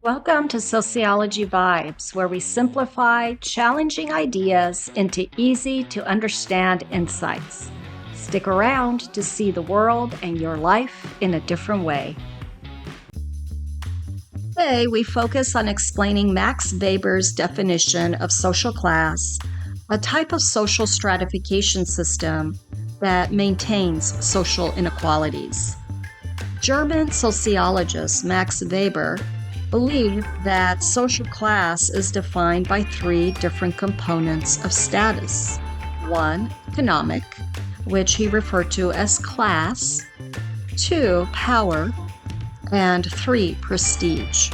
Welcome to Sociology Vibes, where we simplify challenging ideas into easy to understand insights. Stick around to see the world and your life in a different way. Today, we focus on explaining Max Weber's definition of social class, a type of social stratification system that maintains social inequalities. German sociologist Max Weber believed that social class is defined by three different components of status. One, economic, which he referred to as class. Two, power. And three, prestige.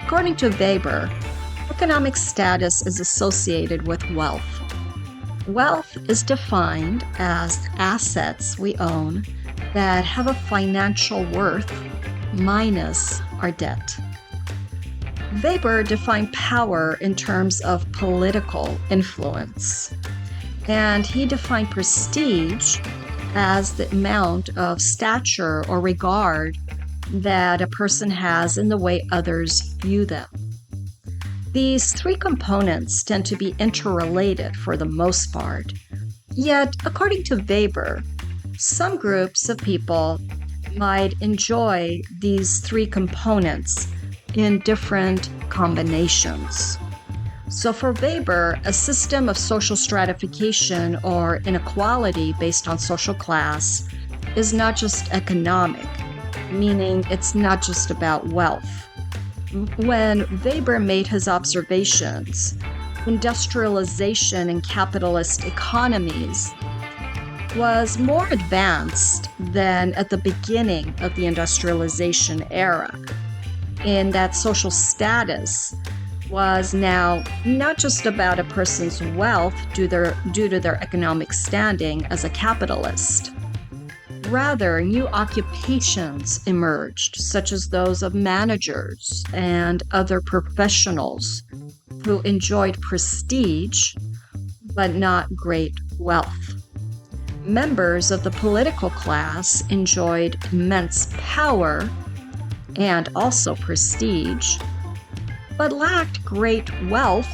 According to Weber, economic status is associated with wealth. Wealth is defined as assets we own that have a financial worth minus our debt. Weber defined power in terms of political influence, and he defined prestige as the amount of stature or regard that a person has in the way others view them. These three components tend to be interrelated for the most part, yet, according to Weber, some groups of people might enjoy these three components in different combinations. So for Weber, a system of social stratification or inequality based on social class is not just economic, meaning it's not just about wealth. When Weber made his observations, industrialization in capitalist economies was more advanced than at the beginning of the industrialization era, in that social status was now not just about a person's wealth due to their economic standing as a capitalist. Rather, new occupations emerged, such as those of managers and other professionals who enjoyed prestige but not great wealth. Members of the political class enjoyed immense power and also prestige, but lacked great wealth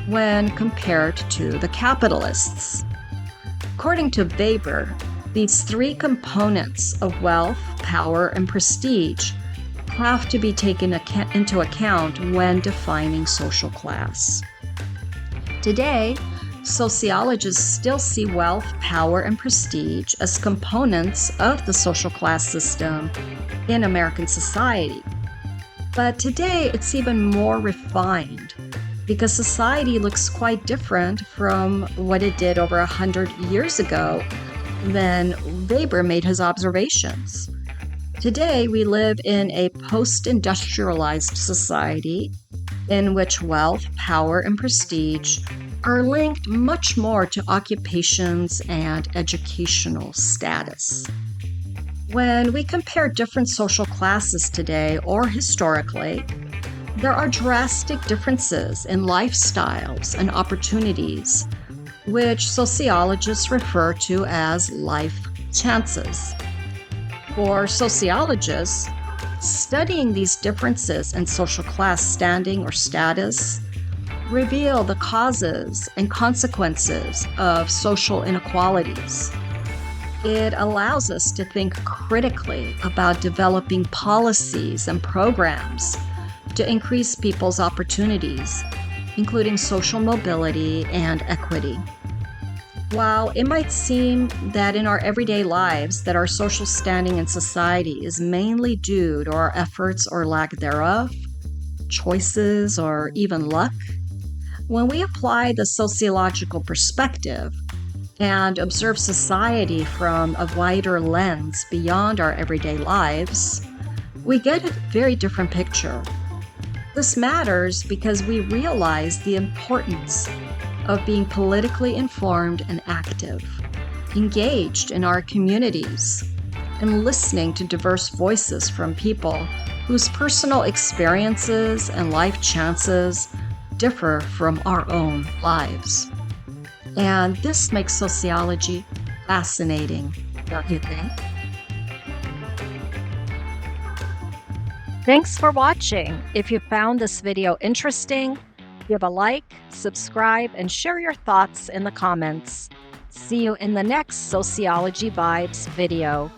when compared to the capitalists. According to Weber, these three components of wealth, power, and prestige have to be taken into account when defining social class. Today, sociologists still see wealth, power, and prestige as components of the social class system in American society. But today, it's even more refined because society looks quite different from what it did over 100 years ago when Weber made his observations. Today, we live in a post-industrialized society in which wealth, power, and prestige are linked much more to occupations and educational status. When we compare different social classes today or historically, there are drastic differences in lifestyles and opportunities, which sociologists refer to as life chances. For sociologists, studying these differences in social class standing or status reveal the causes and consequences of social inequalities. It allows us to think critically about developing policies and programs to increase people's opportunities, including social mobility and equity. While it might seem that in our everyday lives that our social standing in society is mainly due to our efforts or lack thereof, choices, or even luck, when we apply the sociological perspective and observe society from a wider lens beyond our everyday lives, we get a very different picture. This matters because we realize the importance of being politically informed and active, engaged in our communities, and listening to diverse voices from people whose personal experiences and life chances differ from our own lives. And this makes sociology fascinating, don't you think? Thanks for watching. If you found this video interesting, give a like, subscribe, and share your thoughts in the comments. See you in the next Sociology Vibes video.